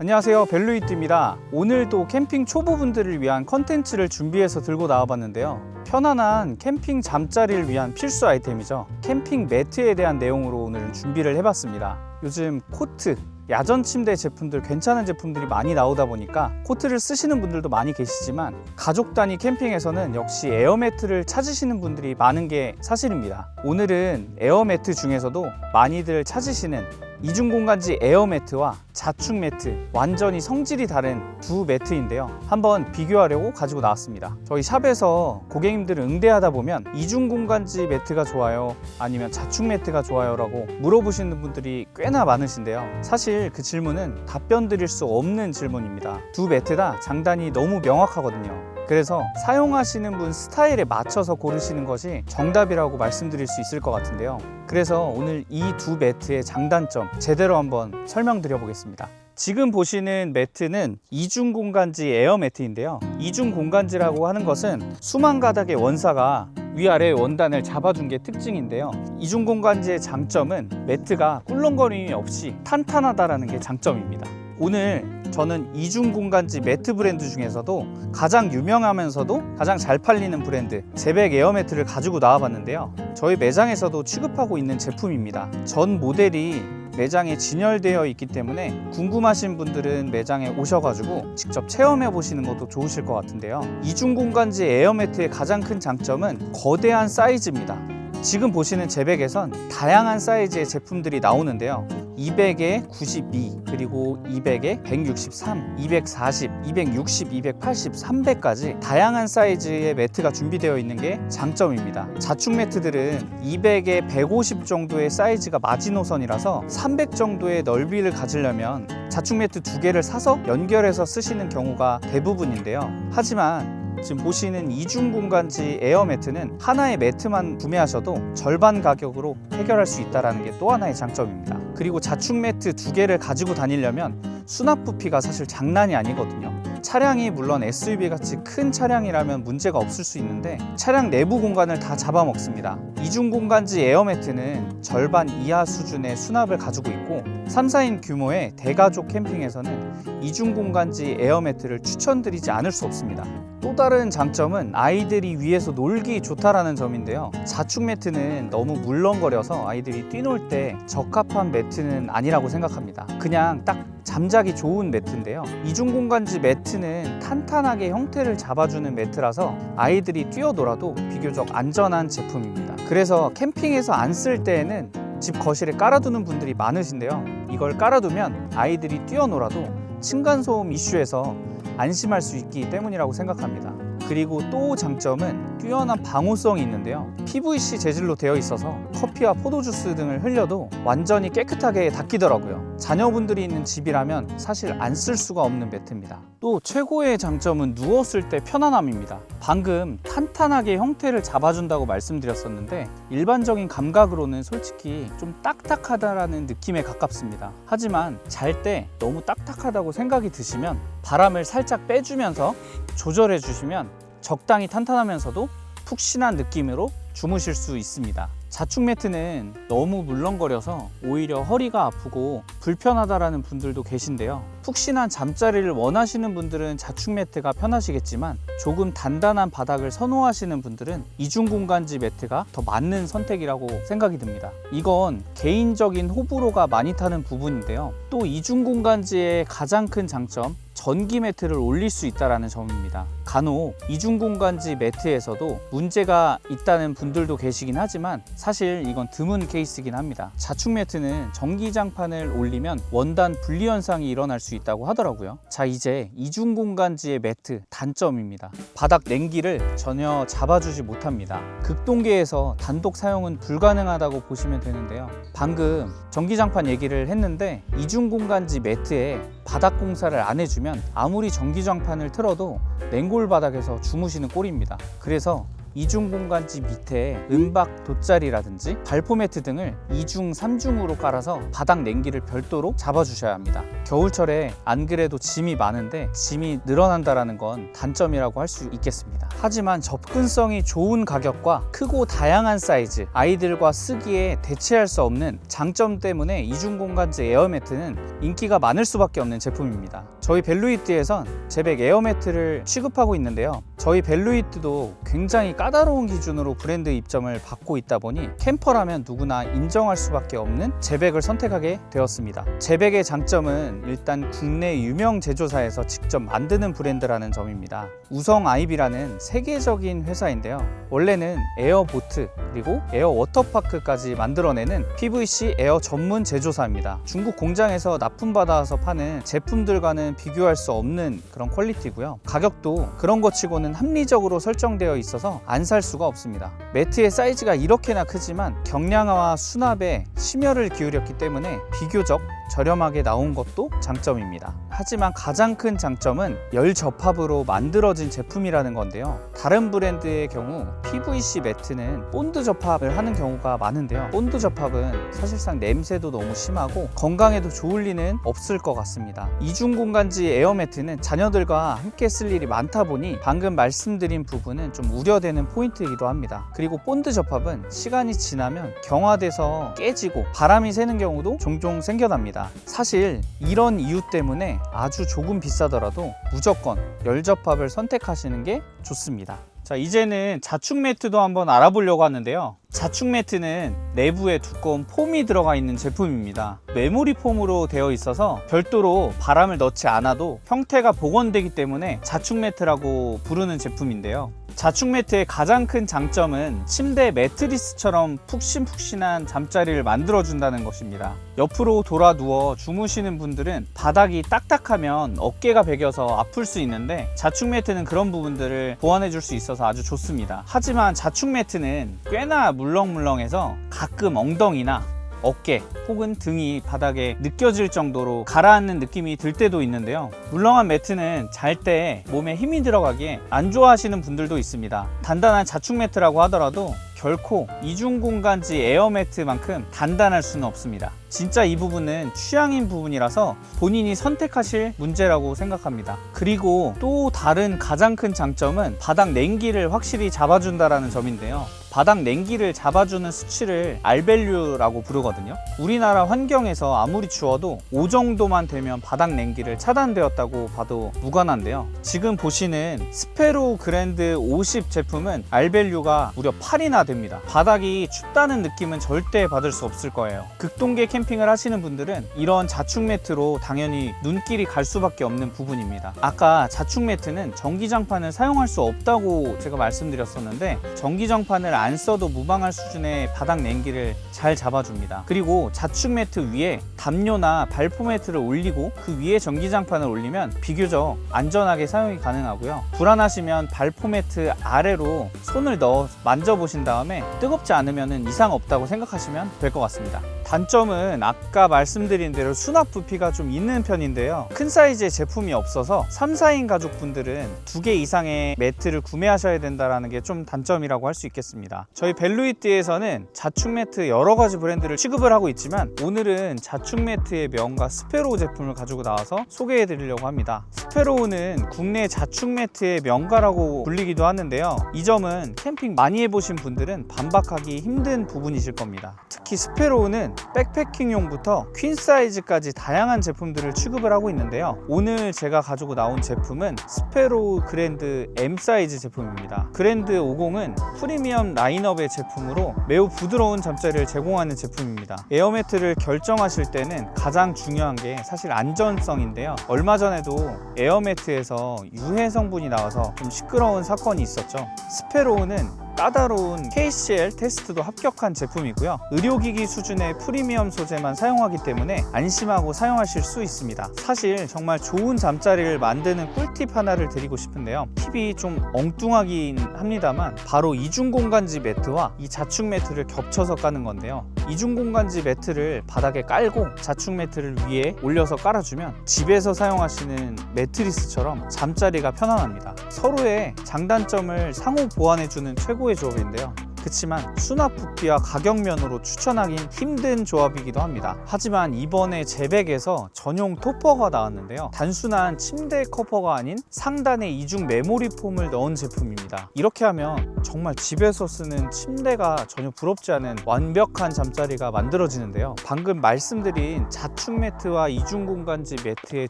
안녕하세요, 벨루이트입니다. 오늘도 캠핑 초보분들을 위한 컨텐츠를 준비해서 들고 나와봤는데요. 편안한 캠핑 잠자리를 위한 필수 아이템이죠. 캠핑 매트에 대한 내용으로 오늘은 준비를 해봤습니다. 요즘 코트, 야전 침대 제품들 괜찮은 제품들이 많이 나오다 보니까 코트를 쓰시는 분들도 많이 계시지만 가족 단위 캠핑에서는 역시 에어매트를 찾으시는 분들이 많은 게 사실입니다. 오늘은 에어매트 중에서도 많이들 찾으시는 이중공간지 에어매트와 자축 매트, 완전히 성질이 다른 두 매트인데요. 한번 비교하려고 가지고 나왔습니다. 저희 샵에서 고객님들을 응대하다 보면 이중공간지 매트가 좋아요? 아니면 자축 매트가 좋아요? 라고 물어보시는 분들이 꽤나 많으신데요. 사실 그 질문은 답변 드릴 수 없는 질문입니다. 두 매트 다 장단이 너무 명확하거든요. 그래서 사용하시는 분 스타일에 맞춰서 고르시는 것이 정답이라고 말씀드릴 수 있을 것 같은데요. 그래서 오늘 이 두 매트의 장단점 제대로 한번 설명드려 보겠습니다. 지금 보시는 매트는 이중공간지 에어매트인데요. 이중공간지라고 하는 것은 수만 가닥의 원사가 위아래 원단을 잡아준 게 특징인데요. 이중공간지의 장점은 매트가 꿀렁거림이 없이 탄탄하다는 게 장점입니다. 오늘 저는 이중공간지 매트 브랜드 중에서도 가장 유명하면서도 가장 잘 팔리는 브랜드 제백 에어매트를 가지고 나와봤는데요. 저희 매장에서도 취급하고 있는 제품입니다. 전 모델이 매장에 진열되어 있기 때문에 궁금하신 분들은 매장에 오셔가지고 직접 체험해 보시는 것도 좋으실 것 같은데요. 이중공간지 에어매트의 가장 큰 장점은 거대한 사이즈입니다. 지금 보시는 제백에선 다양한 사이즈의 제품들이 나오는데요. 200에 92, 그리고 200에 163, 240, 260, 280, 300까지 다양한 사이즈의 매트가 준비되어 있는 게 장점입니다. 자축 매트들은 200에 150 정도의 사이즈가 마지노선이라서 300 정도의 넓이를 가지려면 자축 매트 두 개를 사서 연결해서 쓰시는 경우가 대부분인데요. 하지만 지금 보시는 이중공간지 에어매트는 하나의 매트만 구매하셔도 절반 가격으로 해결할 수 있다는 게 또 하나의 장점입니다. 그리고 자축 매트 두 개를 가지고 다니려면 수납 부피가 사실 장난이 아니거든요. 차량이 물론 SUV 같이 큰 차량이라면 문제가 없을 수 있는데 차량 내부 공간을 다 잡아먹습니다. 이중공간지 에어매트는 절반 이하 수준의 수납을 가지고 있고 3, 4인 규모의 대가족 캠핑에서는 이중공간지 에어매트를 추천드리지 않을 수 없습니다. 또 다른 장점은 아이들이 위에서 놀기 좋다라는 점인데요. 자축 매트는 너무 물렁거려서 아이들이 뛰놀 때 적합한 매트는 아니라고 생각합니다. 그냥 딱 잠자기 좋은 매트인데요. 이중공간지 매트는 탄탄하게 형태를 잡아주는 매트라서 아이들이 뛰어놀아도 비교적 안전한 제품입니다. 그래서 캠핑에서 안 쓸 때에는 집 거실에 깔아두는 분들이 많으신데요. 이걸 깔아두면 아이들이 뛰어놀아도 층간소음 이슈에서 안심할 수 있기 때문이라고 생각합니다. 그리고 또 장점은 뛰어난 방호성이 있는데요. PVC 재질로 되어 있어서 커피와 포도주스 등을 흘려도 완전히 깨끗하게 닦이더라고요. 자녀분들이 있는 집이라면 사실 안 쓸 수가 없는 매트입니다. 또 최고의 장점은 누웠을 때 편안함입니다. 방금 탄탄하게 형태를 잡아준다고 말씀드렸었는데 일반적인 감각으로는 솔직히 좀 딱딱하다라는 느낌에 가깝습니다. 하지만 잘 때 너무 딱딱하다고 생각이 드시면 바람을 살짝 빼주면서 조절해 주시면 적당히 탄탄하면서도 푹신한 느낌으로 주무실 수 있습니다. 자축 매트는 너무 물렁거려서 오히려 허리가 아프고 불편하다라는 분들도 계신데요. 푹신한 잠자리를 원하시는 분들은 자축 매트가 편하시겠지만 조금 단단한 바닥을 선호하시는 분들은 이중공간지 매트가 더 맞는 선택이라고 생각이 듭니다. 이건 개인적인 호불호가 많이 타는 부분인데요. 또 이중공간지의 가장 큰 장점, 전기 매트를 올릴 수 있다는 점입니다. 간혹 이중공간지 매트에서도 문제가 있다는 분들도 계시긴 하지만 사실 이건 드문 케이스이긴 합니다. 자축 매트는 전기장판을 올리면 원단 분리 현상이 일어날 수 있다고 하더라고요. 자, 이제 이중공간지의 매트 단점입니다. 바닥 냉기를 전혀 잡아주지 못합니다. 극동계에서 단독 사용은 불가능하다고 보시면 되는데요. 방금 전기장판 얘기를 했는데 이중공간지 매트에 바닥 공사를 안 해주면 아무리 전기장판을 틀어도 냉골 바닥에서 주무시는 꼴입니다. 그래서 이중 공간지 밑에 은박 돗자리라든지 발포 매트 등을 2중, 3중으로 깔아서 바닥 냉기를 별도로 잡아주셔야 합니다. 겨울철에 안 그래도 짐이 많은데 짐이 늘어난다는 건 단점이라고 할 수 있겠습니다. 하지만 접근성이 좋은 가격과 크고 다양한 사이즈, 아이들과 쓰기에 대체할 수 없는 장점 때문에 이중 공간지 에어매트는 인기가 많을 수밖에 없는 제품입니다. 저희 벨루이트에선 제백 에어매트를 취급하고 있는데요. 저희 벨루이트도 굉장히 까다로운 기준으로 브랜드 입점을 받고 있다 보니 캠퍼라면 누구나 인정할 수밖에 없는 제백을 선택하게 되었습니다. 제백의 장점은 일단 국내 유명 제조사에서 직접 만드는 브랜드라는 점입니다. 우성 아이비라는 세계적인 회사인데요. 원래는 에어보트 그리고 에어 워터파크까지 만들어내는 PVC 에어 전문 제조사입니다. 중국 공장에서 납품받아서 파는 제품들과는 비교할 수 없는 그런 퀄리티고요. 가격도 그런 것 치고는 합리적으로 설정되어 있어서 안 살 수가 없습니다. 매트의 사이즈가 이렇게나 크지만 경량화와 수납에 심혈을 기울였기 때문에 비교적 저렴하게 나온 것도 장점입니다. 하지만 가장 큰 장점은 열 접합으로 만들어진 제품이라는 건데요. 다른 브랜드의 경우 PVC 매트는 본드 접합을 하는 경우가 많은데요. 본드 접합은 사실상 냄새도 너무 심하고 건강에도 좋을 리는 없을 것 같습니다. 이중 공간지 에어 매트는 자녀들과 함께 쓸 일이 많다 보니 방금 말씀드린 부분은 좀 우려되는 포인트이기도 합니다. 그리고 본드 접합은 시간이 지나면 경화돼서 깨지고 바람이 새는 경우도 종종 생겨납니다. 사실 이런 이유 때문에 아주 조금 비싸더라도 무조건 열 접합을 선택하시는 게 좋습니다. 자, 이제는 자축 매트도 한번 알아보려고 하는데요. 자축 매트는 내부에 두꺼운 폼이 들어가 있는 제품입니다. 메모리 폼으로 되어 있어서 별도로 바람을 넣지 않아도 형태가 복원되기 때문에 자축 매트라고 부르는 제품인데요. 자축 매트의 가장 큰 장점은 침대 매트리스처럼 푹신푹신한 잠자리를 만들어준다는 것입니다. 옆으로 돌아 누워 주무시는 분들은 바닥이 딱딱하면 어깨가 베겨서 아플 수 있는데 자축 매트는 그런 부분들을 보완해 줄 수 있어서 아주 좋습니다. 하지만 자축 매트는 꽤나 물렁물렁해서 가끔 엉덩이나 어깨 혹은 등이 바닥에 느껴질 정도로 가라앉는 느낌이 들 때도 있는데요. 물렁한 매트는 잘 때 몸에 힘이 들어가기에 안 좋아하시는 분들도 있습니다. 단단한 자축 매트라고 하더라도 결코 이중 공간지 에어 매트만큼 단단할 수는 없습니다. 진짜 이 부분은 취향인 부분이라서 본인이 선택하실 문제라고 생각합니다. 그리고 또 다른 가장 큰 장점은 바닥 냉기를 확실히 잡아준다는 점인데요. 바닥 냉기를 잡아주는 수치를 R밸류라고 부르거든요. 우리나라 환경에서 아무리 추워도 5 정도만 되면 바닥 냉기를 차단되었다고 봐도 무관한데요. 지금 보시는 스페로 그랜드 50 제품은 R밸류가 무려 8이나 됩니다. 바닥이 춥다는 느낌은 절대 받을 수 없을 거예요. 극동계 캠핑을 하시는 분들은 이런 자축 매트로 당연히 눈길이 갈 수밖에 없는 부분입니다. 아까 자축 매트는 전기장판을 사용할 수 없다고 제가 말씀드렸었는데 전기장판을 안 써도 무방할 수준의 바닥 냉기를 잘 잡아줍니다. 그리고 자축 매트 위에 담요나 발포 매트를 올리고 그 위에 전기장판을 올리면 비교적 안전하게 사용이 가능하고요. 불안하시면 발포 매트 아래로 손을 넣어 만져보신 다음에 뜨겁지 않으면 이상 없다고 생각하시면 될 것 같습니다. 단점은 아까 말씀드린 대로 수납 부피가 좀 있는 편인데요. 큰 사이즈의 제품이 없어서 3, 4인 가족분들은 2개 이상의 매트를 구매하셔야 된다는 게 좀 단점이라고 할 수 있겠습니다. 저희 벨루이트에서는 자축 매트 여러 가지 브랜드를 취급을 하고 있지만 오늘은 자축 매트의 명가 스페로우 제품을 가지고 나와서 소개해 드리려고 합니다. 스페로우는 국내 자축 매트의 명가라고 불리기도 하는데요. 이 점은 캠핑 많이 해보신 분들은 반박하기 힘든 부분이실 겁니다. 특히 스페로우는 백패킹용부터 퀸 사이즈까지 다양한 제품들을 취급을 하고 있는데요. 오늘 제가 가지고 나온 제품은 스페로우 그랜드 M 사이즈 제품입니다. 그랜드 50은 프리미엄 라인업의 제품으로 매우 부드러운 잠자리를 제공하는 제품입니다. 에어매트를 결정하실 때는 가장 중요한 게 사실 안전성인데요. 얼마 전에도 에어매트에서 유해 성분이 나와서 좀 시끄러운 사건이 있었죠. 스페로우는 까다로운 KCL 테스트도 합격한 제품이고요. 의료기기 수준의 프리미엄 소재만 사용하기 때문에 안심하고 사용하실 수 있습니다. 사실 정말 좋은 잠자리를 만드는 꿀팁 하나를 드리고 싶은데요. 팁이 좀 엉뚱하긴 합니다만 바로 이중공간지 매트와 이 자축 매트를 겹쳐서 까는 건데요. 이중공간지 매트를 바닥에 깔고 자축 매트를 위에 올려서 깔아주면 집에서 사용하시는 매트리스처럼 잠자리가 편안합니다. 서로의 장단점을 상호 보완해주는 최고의 조합인데요. 그렇지만 수납 부피와 가격 면으로 추천하긴 힘든 조합이기도 합니다. 하지만 이번에 제백에서 전용 토퍼가 나왔는데요. 단순한 침대 커버가 아닌 상단에 이중 메모리 폼을 넣은 제품입니다. 이렇게 하면 정말 집에서 쓰는 침대가 전혀 부럽지 않은 완벽한 잠자리가 만들어지는데요. 방금 말씀드린 자축 매트와 이중 공간지 매트의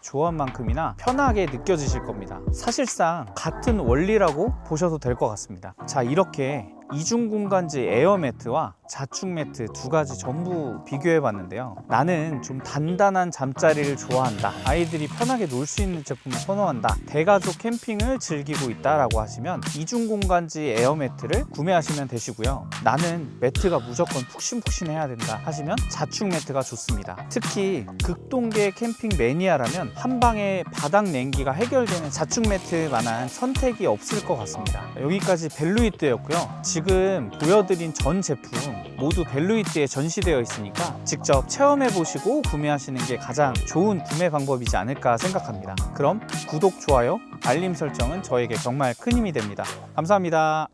조합만큼이나 편하게 느껴지실 겁니다. 사실상 같은 원리라고 보셔도 될 것 같습니다. 자, 이렇게 이중공간지 에어매트와 자축 매트 두 가지 전부 비교해 봤는데요. 나는 좀 단단한 잠자리를 좋아한다, 아이들이 편하게 놀 수 있는 제품을 선호한다, 대가족 캠핑을 즐기고 있다라고 하시면 이중공간지 에어매트를 구매하시면 되시고요. 나는 매트가 무조건 푹신푹신해야 된다 하시면 자축 매트가 좋습니다. 특히 극동계 캠핑 매니아라면 한방에 바닥 냉기가 해결되는 자축 매트만한 선택이 없을 것 같습니다. 여기까지 벨루이트였고요. 지금 보여드린 전 제품 모두 벨루이트에 전시되어 있으니까 직접 체험해 보시고 구매하시는 게 가장 좋은 구매 방법이지 않을까 생각합니다. 그럼 구독, 좋아요, 알림 설정은 저에게 정말 큰 힘이 됩니다. 감사합니다.